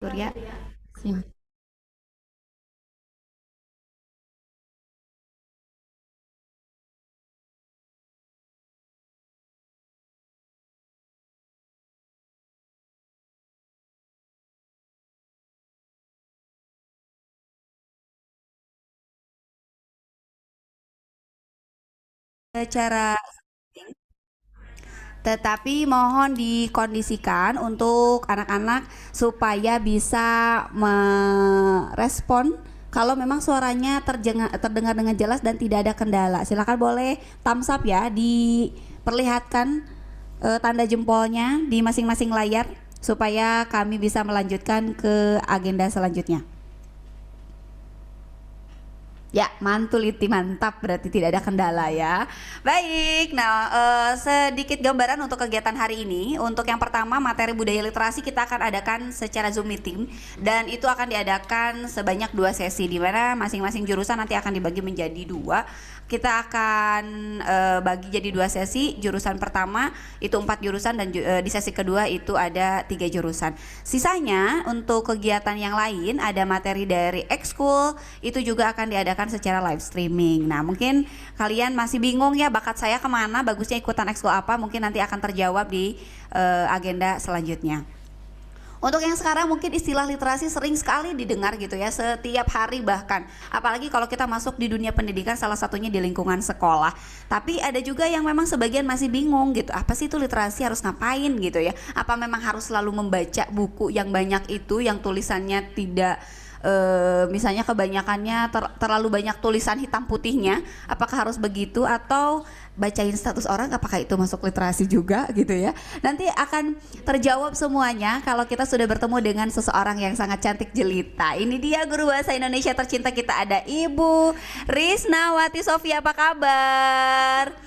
Surya. Sim. Cara tetapi mohon dikondisikan untuk anak-anak supaya bisa merespon kalau memang suaranya terdengar dengan jelas dan tidak ada kendala. Silakan boleh thumbs up ya, diperlihatkan tanda jempolnya di masing-masing layar supaya kami bisa melanjutkan ke agenda selanjutnya. Ya, mantul itu mantap, berarti tidak ada kendala ya. Baik, nah sedikit gambaran untuk kegiatan hari ini. Untuk yang pertama, materi budaya literasi kita akan adakan secara Zoom meeting dan itu akan diadakan sebanyak 2 sesi di mana masing-masing jurusan nanti akan dibagi menjadi 2. Kita akan bagi jadi 2 sesi. Jurusan pertama itu 4 jurusan dan di sesi kedua itu ada 3 jurusan. Sisanya untuk kegiatan yang lain ada materi dari ekskul itu juga akan diadakan secara live streaming. Nah mungkin kalian masih bingung ya bakat saya kemana, bagusnya ikutan ekskul apa, mungkin nanti akan terjawab di agenda selanjutnya. Untuk yang sekarang mungkin istilah literasi sering sekali didengar gitu ya setiap hari bahkan. Apalagi kalau kita masuk di dunia pendidikan salah satunya di lingkungan sekolah. Tapi ada juga yang memang sebagian masih bingung gitu. Apa sih itu literasi, harus ngapain gitu ya? Apa memang harus selalu membaca buku yang banyak itu yang tulisannya tidak misalnya kebanyakannya terlalu banyak tulisan hitam putihnya, apakah harus begitu atau bacain status orang apakah itu masuk literasi juga gitu ya. Nanti akan terjawab semuanya kalau kita sudah bertemu dengan seseorang yang sangat cantik jelita. Ini dia guru bahasa Indonesia tercinta kita, ada Ibu Risnawati Sofia, apa kabar?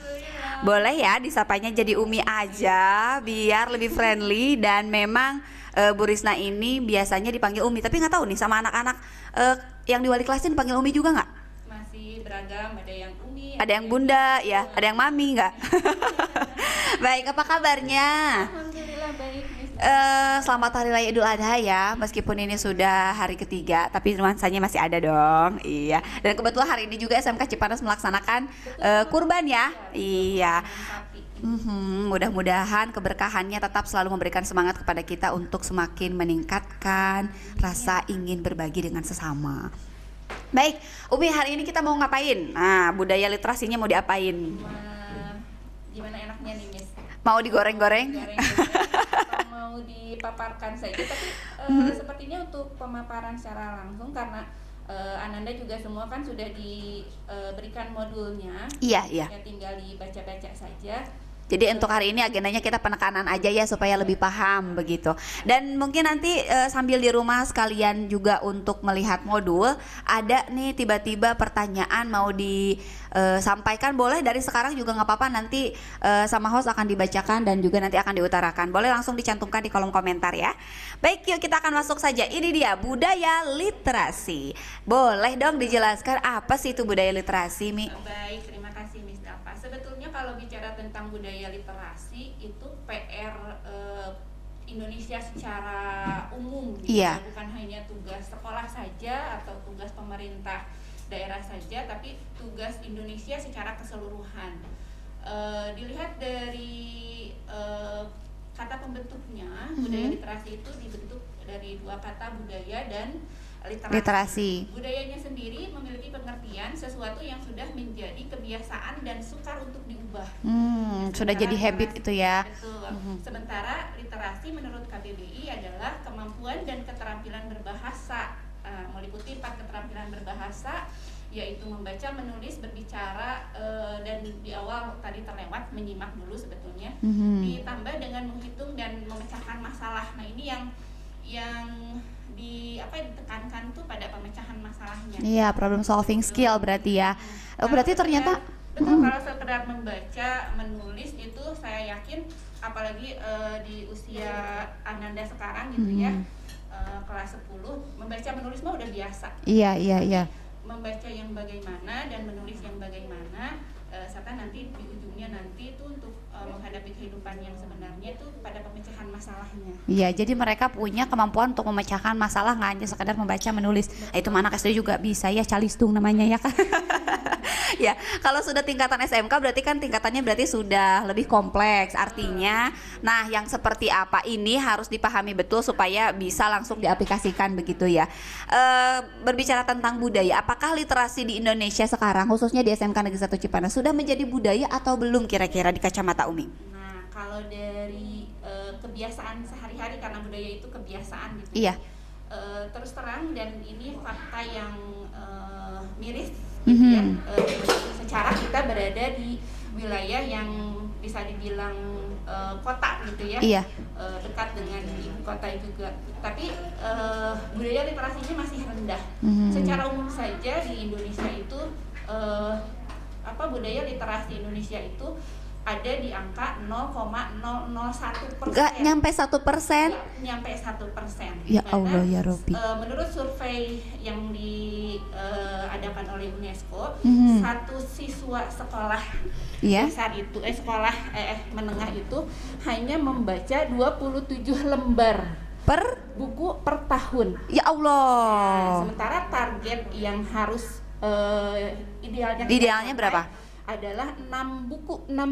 Boleh ya disapanya jadi Umi aja biar lebih friendly. Dan memang Bu Risna ini biasanya dipanggil Umi, tapi nggak tahu nih sama anak-anak yang di wali kelasnya dipanggil Umi juga nggak? Masih beragam, ada yang Umi, Ada yang Bunda ya, ada yang Mami nggak? Baik, apa kabarnya? Alhamdulillah baik, Miss. Selamat Hari Raya Idul Adha ya, meskipun ini sudah hari ketiga, tapi nuansanya masih ada dong. Iya. Dan kebetulan hari ini juga SMK Cipanas melaksanakan kurban ya. Iya. Sapi. Mudah-mudahan keberkahannya tetap selalu memberikan semangat kepada kita untuk semakin meningkatkan rasa ingin berbagi dengan sesama. Baik, Umi, hari ini kita mau ngapain? Nah, budaya literasinya mau diapain? Gimana enaknya nih, Miss? Mau digoreng-goreng? Goreng atau mau dipaparkan saja? Tapi sepertinya untuk pemaparan secara langsung karena Ananda juga semua kan sudah diberikan modulnya. Iya, iya. Ya tinggal dibaca-baca saja. Jadi untuk hari ini agendanya kita penekanan aja ya supaya lebih paham begitu. Dan mungkin nanti sambil di rumah sekalian juga untuk melihat modul, ada nih tiba-tiba pertanyaan mau disampaikan, boleh dari sekarang juga nggak apa-apa, nanti sama host akan dibacakan dan juga nanti akan diutarakan. Boleh langsung dicantumkan di kolom komentar ya. Baik, yuk kita akan masuk saja. Ini dia budaya literasi. Boleh dong dijelaskan apa sih itu budaya literasi, Mi? Baik, terima kasih Miss Dalfa. Sebetulnya kalau bicara tentang budaya literasi itu PR Indonesia secara umum, gitu. Iya. Bukan hanya tugas sekolah saja atau tugas pemerintah daerah saja, tapi tugas Indonesia secara keseluruhan. Dilihat dari kata pembentuknya, budaya literasi itu dibentuk dari 2 kata, budaya dan literasi. Budayanya sendiri memiliki pengertian sesuatu yang sudah menjadi kebiasaan dan sukar untuk diubah. Sudah jadi habit itu ya. Betul. Sementara literasi menurut KBBI adalah kemampuan dan keterampilan berbahasa, meliputi 4 keterampilan berbahasa, yaitu membaca, menulis, berbicara, dan di awal tadi terlewat menyimak dulu sebetulnya, ditambah dengan menghitung dan memecahkan masalah. Nah ini yang ditekankan tuh pada pemecahan masalahnya. Iya, problem solving skill berarti ya. Berarti ternyata betul, kalau sekedar membaca, menulis itu saya yakin apalagi di usia Ananda sekarang gitu ya, kelas 10, membaca menulis mah udah biasa. Iya. Membaca yang bagaimana dan menulis yang bagaimana, serta nanti di ujungnya ujungnya nanti itu untuk menghadapi kehidupan yang sebenarnya itu pada pemecahan masalahnya. Iya, jadi mereka punya kemampuan untuk memecahkan masalah, nggak hanya sekedar membaca menulis. Itu mana anak SD juga bisa ya, calistung namanya ya kan. Ya, kalau sudah tingkatan SMK berarti kan tingkatannya berarti sudah lebih kompleks. Artinya, nah yang seperti apa ini harus dipahami betul supaya bisa langsung diaplikasikan begitu ya. Berbicara tentang budaya, apakah literasi di Indonesia sekarang khususnya di SMK Negeri 1 Cipanas sudah menjadi budaya atau belum kira-kira di kacamata Umi? Nah, kalau dari kebiasaan sehari-hari, karena budaya itu kebiasaan gitu. Iya. Terus terang, dan ini fakta yang miris gitu ya. Secara kita berada di wilayah yang bisa dibilang kota gitu ya. Iya. Dekat dengan ibu kota juga. Tapi budaya literasinya masih rendah. Secara umum saja di Indonesia itu budaya literasi Indonesia itu ada di angka 0,001%. Gak nyampe 1%. Nyampe 1%. Ya Allah ya Robbi. Menurut survei yang diadakan oleh UNESCO, satu siswa sekolah dasar itu, sekolah menengah itu hanya membaca 27 lembar Per buku per tahun. Ya Allah. Sementara target yang harus idealnya berapa? Adalah 6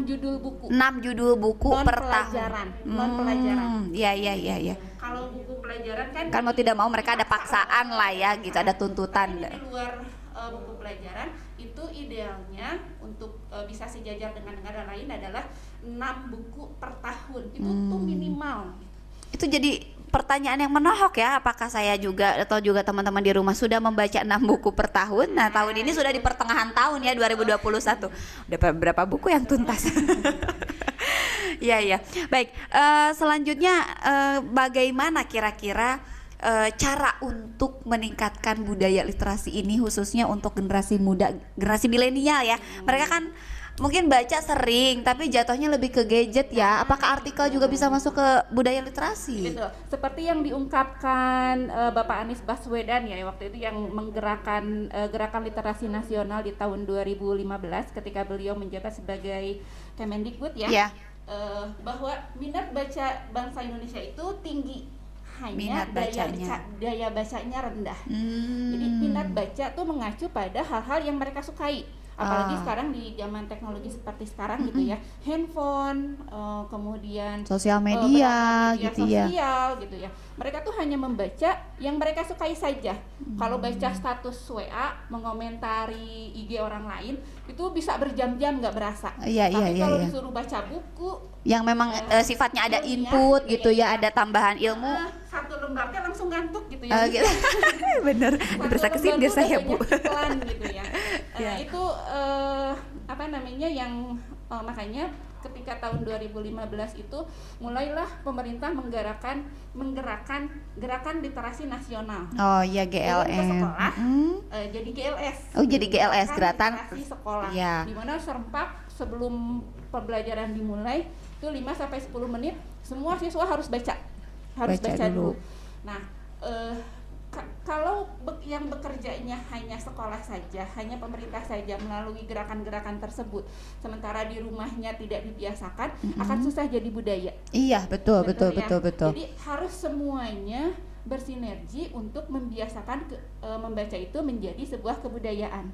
judul buku. 6 judul buku per pelajaran, tahun. non pelajaran. Iya. Kalau buku pelajaran kan Mau tidak mau mereka ada paksaan lah ya, gitu, ada tuntutan. di luar buku pelajaran itu idealnya untuk bisa sejajar dengan negara lain adalah 6 buku per tahun. Itu tuh minimal. Itu jadi pertanyaan yang menohok ya, apakah saya juga atau juga teman-teman di rumah sudah membaca 6 buku per tahun? Nah, tahun ini sudah di pertengahan tahun ya, 2021. Udah berapa buku yang tuntas? Iya. Baik, selanjutnya bagaimana kira-kira cara untuk meningkatkan budaya literasi ini khususnya untuk generasi muda, generasi milenial ya. Mereka kan mungkin baca sering tapi jatuhnya lebih ke gadget ya. Apakah artikel juga bisa masuk ke budaya literasi? Betul. Seperti yang diungkapkan Bapak Anies Baswedan ya waktu itu, yang menggerakkan gerakan literasi nasional di tahun 2015 ketika beliau menjabat sebagai Kemendikbud ya. Yeah. Bahwa minat baca bangsa Indonesia itu tinggi, hanya daya bacanya rendah. Jadi minat baca tuh mengacu pada hal-hal yang mereka sukai. Apalagi sekarang di zaman teknologi seperti sekarang gitu ya, handphone, kemudian sosial media gitu sosial gitu ya. Mereka tuh hanya membaca yang mereka sukai saja. Kalau baca status WA, mengomentari IG orang lain, itu bisa berjam-jam nggak berasa. Tapi kalau disuruh baca buku yang memang sifatnya ada input gitu ya, ada tambahan ilmu, satu lembarnya langsung ngantuk gitu ya. Gitu. Bener, berasa kesindir saya Bu. Pelan gitu ya. Itu yang makanya ketika tahun 2015 itu mulailah pemerintah menggerakkan gerakan literasi nasional. Oh iya, GLM. Sekolah, jadi GLS. Oh jadi GLS, gerakan literasi sekolah. Ya. Di mana serempak sebelum pembelajaran dimulai itu 5-10 menit semua siswa harus baca dulu. Nah, kalau yang bekerjanya hanya sekolah saja, hanya pemerintah saja melalui gerakan-gerakan tersebut, sementara di rumahnya tidak dibiasakan, akan susah jadi budaya. Iya, betul. Jadi harus semuanya bersinergi untuk membiasakan membaca itu menjadi sebuah kebudayaan.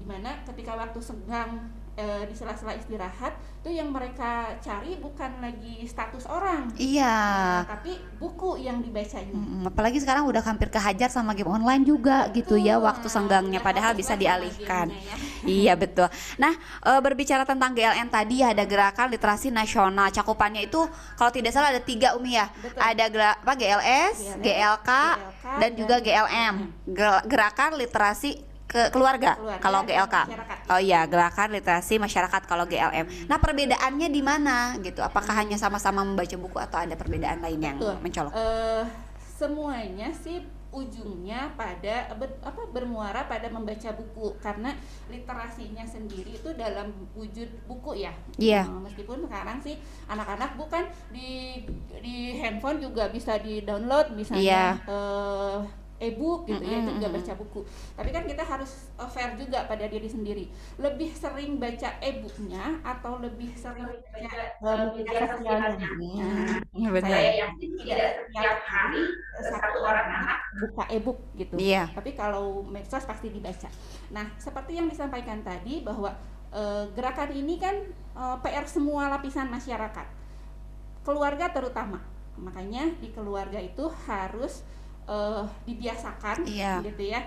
Dimana ketika waktu senggang di sela-sela istirahat itu yang mereka cari bukan lagi status orang, tapi buku yang dibacanya. Apalagi sekarang udah hampir kehajar sama game online juga. Betul. Gitu ya, waktu senggangnya padahal bisa dialihkan. Ya. Iya betul. Nah, berbicara tentang GLN tadi ada gerakan literasi nasional, cakupannya itu kalau tidak salah ada 3 Umi ya. Betul. Ada GLS, GLK, dan juga GLM. Gerakan literasi keluarga kalau GLK. Masyarakat. Oh iya, gerakan literasi masyarakat kalau GLM. Nah, perbedaannya di mana gitu? Apakah hanya sama-sama membaca buku atau ada perbedaan lain yang mencolok? Semuanya sih ujungnya pada bermuara pada membaca buku, karena literasinya sendiri itu dalam wujud buku ya. Iya. Meskipun sekarang sih anak-anak bukan di handphone juga bisa di-download misalnya. e-book gitu ya, itu juga baca buku. Tapi kan kita harus fair juga pada diri sendiri. Lebih sering baca e-booknya atau lebih sering baca media sosialnya? Saya yakin tidak setiap hari satu orang anak buka e-book gitu. Iya. Tapi kalau medsos pasti dibaca. Nah, seperti yang disampaikan tadi bahwa gerakan ini kan PR semua lapisan masyarakat, keluarga terutama. Makanya di keluarga itu harus dibiasakan, gitu ya.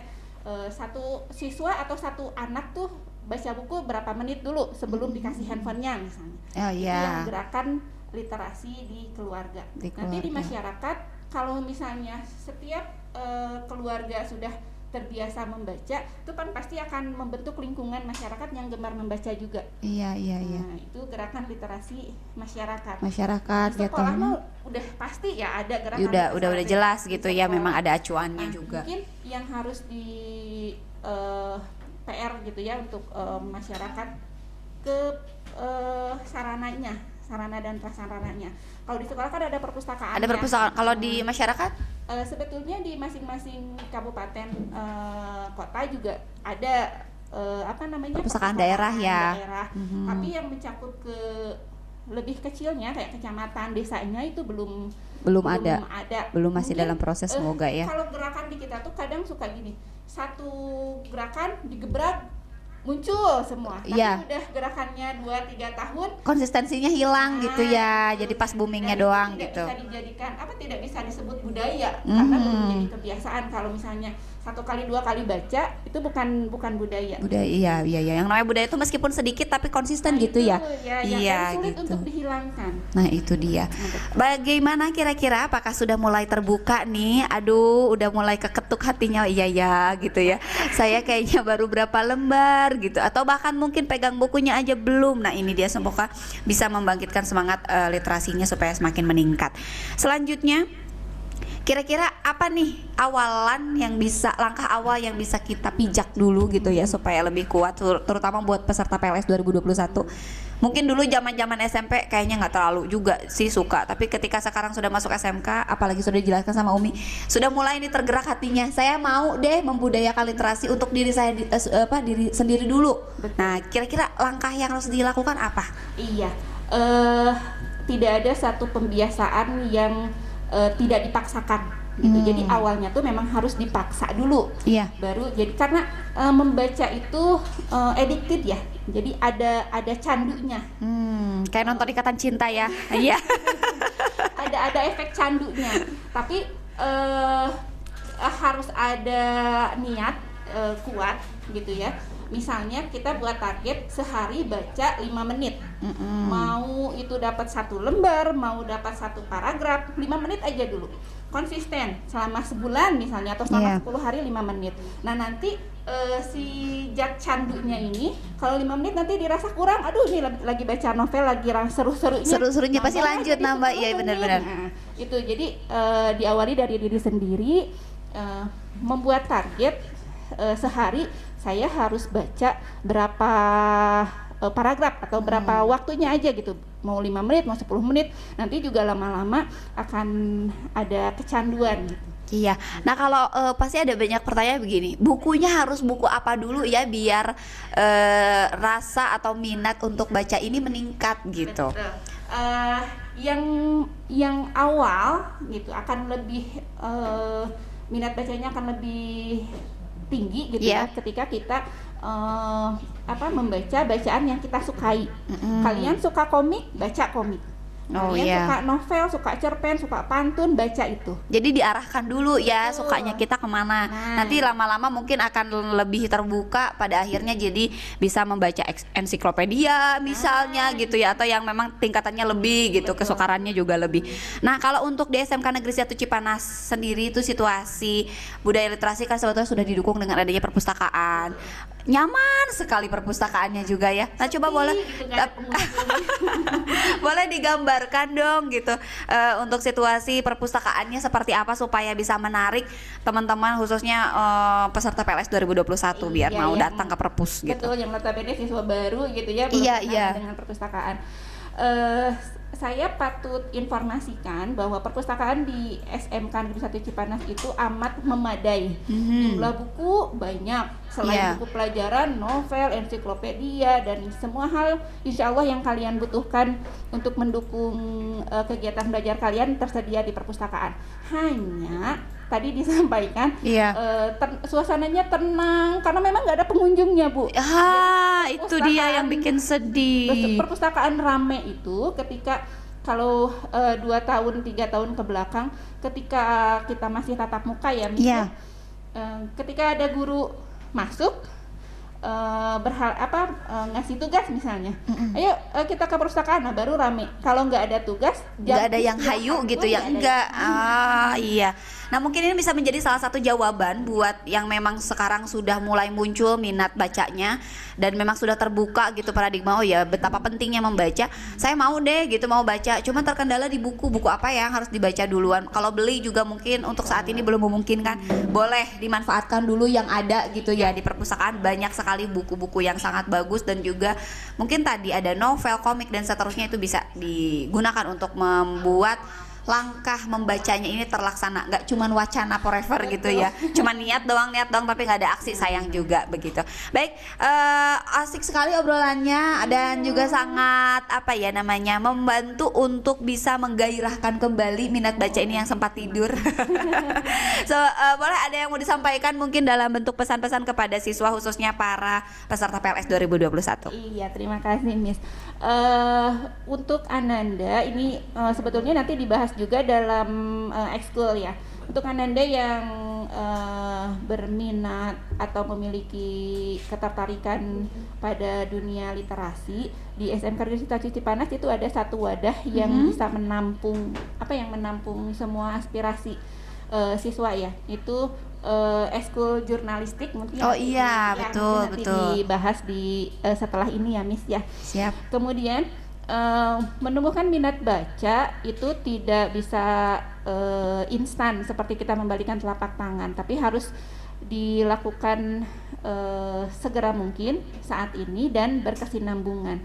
Satu siswa atau satu anak tuh baca buku berapa menit dulu sebelum dikasih handphonenya misalnya. Itu yang gerakan literasi di keluarga. Nanti di masyarakat, kalau misalnya setiap keluarga sudah terbiasa membaca, itu kan pasti akan membentuk lingkungan masyarakat yang gemar membaca juga. Iya. Nah, itu gerakan literasi masyarakat. Di sekolah mah udah pasti ya ada gerakan. Udah jelas gitu ya, memang ada acuannya juga. Mungkin yang harus di PR gitu ya untuk masyarakat ke sarana dan prasarananya. Kalau di sekolah kan ada perpustakaan. Ada perpustakaan. Kalau di masyarakat? Sebetulnya di masing-masing kabupaten kota juga ada perpustakaan daerah ya. Tapi yang mencakup ke lebih kecilnya kayak kecamatan, desanya itu belum ada. Belum, masih mungkin, dalam proses, semoga ya. Kalau gerakan di kita tuh kadang suka gini, satu gerakan digebrak muncul semua, tapi udah gerakannya 2-3 tahun konsistensinya hilang gitu ya, jadi pas boomingnya doang tidak gitu. Bisa dijadikan tidak bisa disebut budaya karena belum jadi kebiasaan. Kalau misalnya 1 kali 2 kali baca itu bukan budaya. Iya. Yang namanya budaya itu meskipun sedikit tapi konsisten gitu ya. Iya, sulit gitu. untuk dihilangkan. Nah itu dia. Bagaimana kira-kira, apakah sudah mulai terbuka nih? Aduh, udah mulai keketuk hatinya. Iya gitu ya. Saya kayaknya baru berapa lembar gitu, atau bahkan mungkin pegang bukunya aja belum. Nah ini dia, semoga bisa membangkitkan semangat literasinya supaya semakin meningkat. Selanjutnya, kira-kira apa nih langkah awal yang bisa kita pijak dulu gitu ya supaya lebih kuat, terutama buat peserta PLS 2021. Mungkin dulu zaman SMP kayaknya nggak terlalu juga sih suka, tapi ketika sekarang sudah masuk SMK, apalagi sudah dijelaskan sama Umi, sudah mulai ini tergerak hatinya. Saya mau deh membudayakan literasi untuk diri saya diri sendiri dulu. Nah, kira-kira langkah yang harus dilakukan apa? Iya, tidak ada satu pembiasaan yang tidak dipaksakan gitu. Jadi awalnya tuh memang harus dipaksa dulu. Iya. Baru jadi, karena membaca itu addicted ya. Jadi ada candunya. Kayak nonton Ikatan Cinta ya. Iya. ada efek candunya. Tapi harus ada niat kuat gitu ya. Misalnya kita buat target sehari baca 5 menit. Mau itu dapat 1 lembar, mau dapat 1 paragraf, 5 menit aja dulu. Konsisten selama sebulan misalnya, atau selama 10 hari 5 menit. Nah nanti si zat candunya ini kalau 5 menit nanti dirasa kurang, aduh ini lagi baca novel lagi seru-serunya pasti lanjut nambah. Iya benar-benar. Nah, itu jadi diawali dari diri sendiri, membuat target sehari saya harus baca berapa paragraf atau berapa waktunya aja gitu, mau 5 menit, mau 10 menit, nanti juga lama-lama akan ada kecanduan gitu. Iya, nah kalau pasti ada banyak pertanyaan begini, bukunya harus buku apa dulu ya biar rasa atau minat untuk baca ini meningkat gitu. Yang awal gitu akan lebih minat bacanya akan lebih tinggi gitu ya ketika kita membaca bacaan yang kita sukai. Kalian suka komik, baca komik. Kalian suka novel, suka cerpen, suka pantun, baca itu. Jadi diarahkan dulu ya, sukanya kita kemana. Nanti lama-lama mungkin akan lebih terbuka, pada akhirnya jadi bisa membaca ensiklopedia misalnya gitu ya, atau yang memang tingkatannya lebih gitu, kesukarannya juga lebih. Nah kalau untuk di SMK Negeri 1 Cipanas sendiri itu situasi budaya literasi kan sebetulnya sudah didukung dengan adanya perpustakaan. Nyaman sekali perpustakaannya juga ya. Nah coba boleh digambarkan dong gitu untuk situasi perpustakaannya seperti apa supaya bisa menarik teman-teman khususnya peserta PLS 2021 biar mau datang ke perpus gitu. Betul, yang notabene siswa baru gitu ya, belum dengan perpustakaan. saya patut informasikan bahwa perpustakaan di SMK Negeri 1 Cipanas itu amat memadai. Jumlah buku banyak, selain buku pelajaran, novel, ensiklopedia, dan semua hal insya Allah yang kalian butuhkan untuk mendukung kegiatan belajar kalian tersedia di perpustakaan. Hanya tadi disampaikan suasananya tenang karena memang nggak ada pengunjungnya, Bu. Itu dia yang bikin sedih. Perpustakaan rame itu ketika kalau 2 tahun 3 tahun ke belakang ketika kita masih tatap muka ya, misalnya ketika ada guru masuk ngasih tugas misalnya, ayo kita ke perpustakaan, nah baru rame. Kalau nggak ada tugas, nggak ada yang hayu gitu ya, enggak. Iya. Nah mungkin ini bisa menjadi salah satu jawaban buat yang memang sekarang sudah mulai muncul minat bacanya dan memang sudah terbuka gitu paradigma, oh ya betapa pentingnya membaca. Saya mau deh gitu mau baca, cuma terkendala di buku apa yang harus dibaca duluan. Kalau beli juga mungkin untuk saat ini belum memungkinkan. Boleh dimanfaatkan dulu yang ada gitu ya, di perpustakaan banyak sekali buku-buku yang sangat bagus, dan juga mungkin tadi ada novel, komik dan seterusnya, itu bisa digunakan untuk membuat langkah membacanya ini terlaksana, nggak cuman wacana forever gitu ya, cuman niat doang tapi nggak ada aksi, sayang juga begitu. Baik, asik sekali obrolannya dan juga sangat membantu untuk bisa menggairahkan kembali minat baca ini yang sempat tidur. Boleh ada yang mau disampaikan mungkin dalam bentuk pesan-pesan kepada siswa khususnya para peserta PLS 2021? Iya, terima kasih Miss. Untuk Ananda ini sebetulnya nanti dibahas juga dalam ekskul ya. Untuk Ananda yang berminat atau memiliki ketertarikan pada dunia literasi, di SMK Negeri 1 Cipanas itu ada satu wadah yang bisa menampung semua aspirasi siswa ya. Itu ekskul jurnalistik mungkin. Oh iya, betul. Dibahas di setelah ini ya Miss ya. Siap. Kemudian menumbuhkan minat baca itu tidak bisa instan seperti kita membalikan telapak tangan, tapi harus dilakukan segera mungkin saat ini dan berkesinambungan.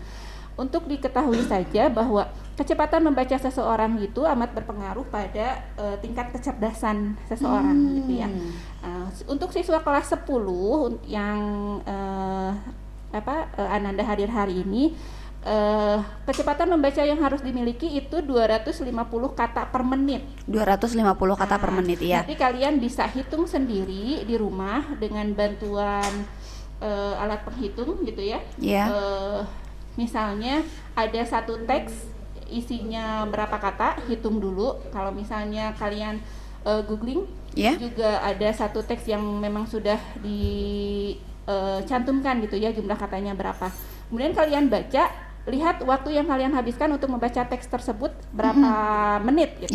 Untuk diketahui saja bahwa kecepatan membaca seseorang itu amat berpengaruh pada tingkat kecerdasan seseorang gitu ya. Untuk siswa kelas 10 yang Ananda hadir hari ini, kecepatan membaca yang harus dimiliki itu 250 kata per menit. 250 kata per menit ya. Nanti kalian bisa hitung sendiri di rumah dengan bantuan alat penghitung gitu ya. Misalnya ada satu teks isinya berapa kata, hitung dulu. Kalau misalnya kalian googling, juga ada satu teks yang memang sudah dicantumkan gitu ya, jumlah katanya berapa. Kemudian kalian baca, lihat waktu yang kalian habiskan untuk membaca teks tersebut berapa menit gitu.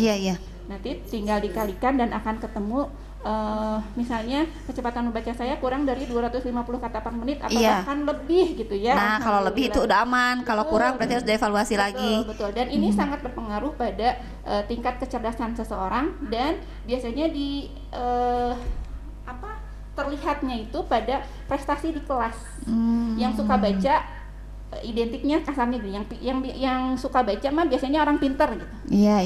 Nanti tinggal dikalikan dan akan ketemu misalnya kecepatan membaca saya kurang dari 250 kata per menit atau bahkan lebih gitu ya. Nah, kalau lebih itu udah aman, kalau kurang berarti harus dievaluasi lagi. Betul. Dan ini sangat berpengaruh pada tingkat kecerdasan seseorang, dan biasanya terlihatnya itu pada prestasi di kelas. Yang suka baca identiknya kasarnya yang suka baca mah biasanya orang pintar gitu. Iya.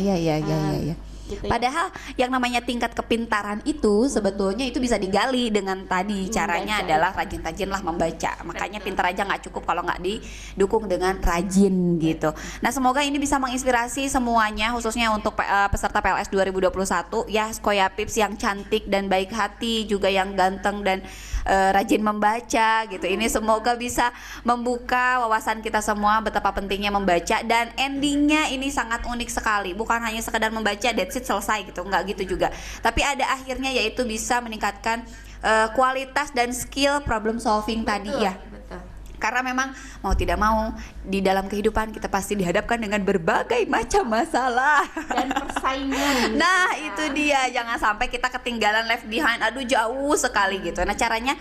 Gitu ya. Padahal yang namanya tingkat kepintaran itu sebetulnya itu bisa digali dengan tadi caranya adalah rajin-rajinlah membaca. Makanya pintar aja nggak cukup kalau nggak didukung dengan rajin gitu. Nah semoga ini bisa menginspirasi semuanya, khususnya untuk peserta PLS 2021 ya, Skoya Pips yang cantik dan baik hati, juga yang ganteng dan rajin membaca gitu. Ini semoga bisa membuka wawasan kita semua betapa pentingnya membaca, dan endingnya ini sangat unik sekali. Bukan hanya sekedar membaca that's it selesai gitu, nggak gitu juga. Tapi ada akhirnya, yaitu bisa meningkatkan kualitas dan skill problem solving tadi ya. Karena memang mau tidak mau di dalam kehidupan kita pasti dihadapkan dengan berbagai macam masalah dan persaingan. Nah itu dia, jangan sampai kita ketinggalan, left behind, aduh jauh sekali gitu. Nah caranya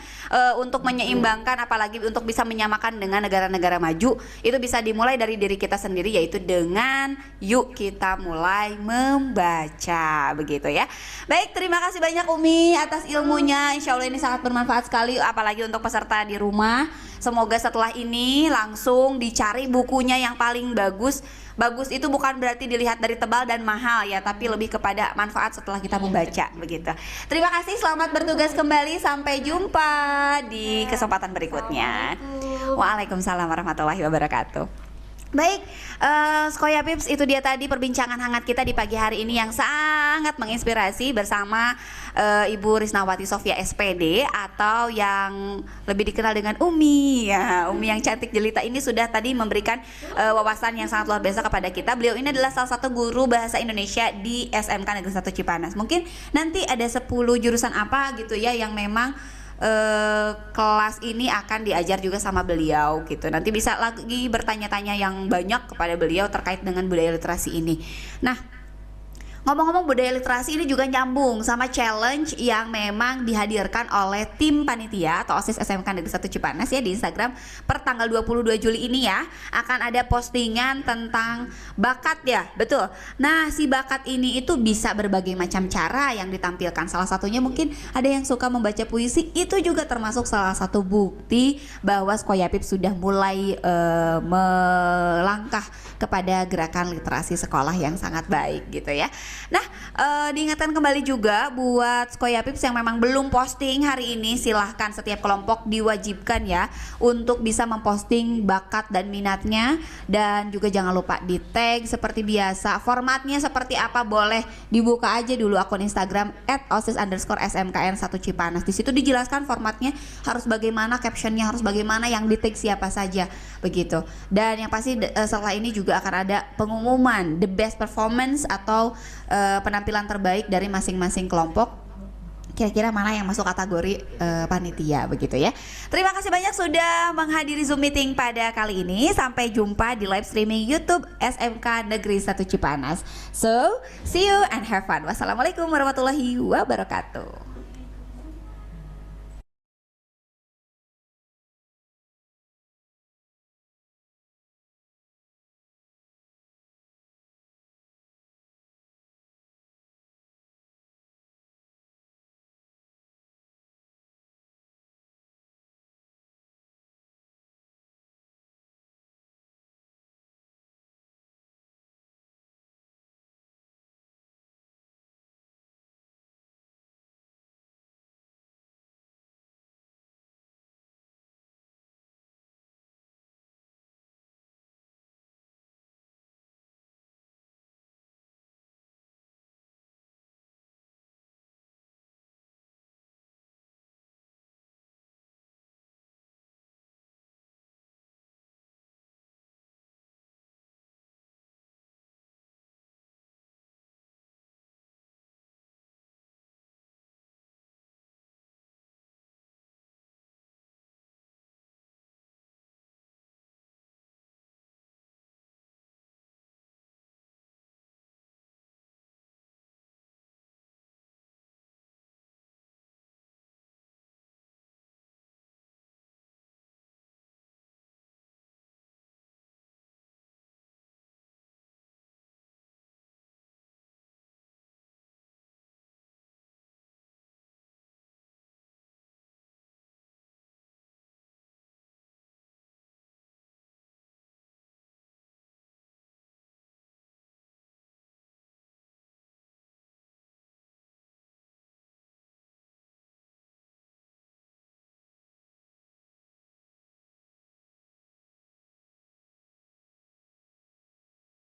untuk menyeimbangkan, apalagi untuk bisa menyamakan dengan negara-negara maju, itu bisa dimulai dari diri kita sendiri, yaitu dengan yuk kita mulai membaca begitu ya. Baik, terima kasih banyak Umi atas ilmunya, insya Allah ini sangat bermanfaat sekali, apalagi untuk peserta di rumah. Semoga setelah ini langsung dicari bukunya yang paling bagus, bagus itu bukan berarti dilihat dari tebal dan mahal ya, tapi lebih kepada manfaat setelah kita membaca begitu. Terima kasih, selamat bertugas kembali, sampai jumpa di kesempatan berikutnya. Waalaikumsalam warahmatullahi wabarakatuh. Baik, Skoya Pips, itu dia tadi perbincangan hangat kita di pagi hari ini yang sangat menginspirasi bersama Ibu Risnawati Sofia SPD atau yang lebih dikenal dengan Umi ya. Umi yang cantik jelita ini sudah tadi memberikan wawasan yang sangat luar biasa kepada kita. Beliau ini adalah salah satu guru bahasa Indonesia di SMK Negeri 1 Cipanas. Mungkin nanti ada 10 jurusan apa gitu ya yang memang kelas ini akan diajar juga sama beliau gitu. Nanti bisa lagi bertanya-tanya yang banyak kepada beliau terkait dengan budaya literasi ini. Nah, ngomong-ngomong budaya literasi ini juga nyambung sama challenge yang memang dihadirkan oleh tim panitia atau OSIS SMK Negeri 1 Cipanas ya di Instagram per tanggal 22 Juli ini ya. Akan ada postingan tentang bakat ya, betul. Nah, si bakat ini itu bisa berbagai macam cara yang ditampilkan. Salah satunya mungkin ada yang suka membaca puisi, itu juga termasuk salah satu bukti bahwa Skoya Pips sudah mulai melangkah kepada gerakan literasi sekolah yang sangat baik gitu ya. Nah, diingatkan kembali juga buat Skoya Pips yang memang belum posting hari ini, silahkan setiap kelompok diwajibkan ya untuk bisa memposting bakat dan minatnya, dan juga jangan lupa di tag seperti biasa. Formatnya seperti apa boleh dibuka aja dulu akun Instagram @osis_smkn1 Cipanas. Di situ dijelaskan formatnya harus bagaimana, captionnya harus bagaimana, yang di tag siapa saja begitu. Dan yang pasti setelah ini juga akan ada pengumuman the best performance atau penampilan terbaik dari masing-masing kelompok, kira-kira mana yang masuk kategori panitia begitu ya. Terima kasih banyak sudah menghadiri Zoom meeting pada kali ini. Sampai jumpa di live streaming YouTube SMK Negeri 1 Cipanas. So, see you and have fun. Wassalamualaikum warahmatullahi wabarakatuh.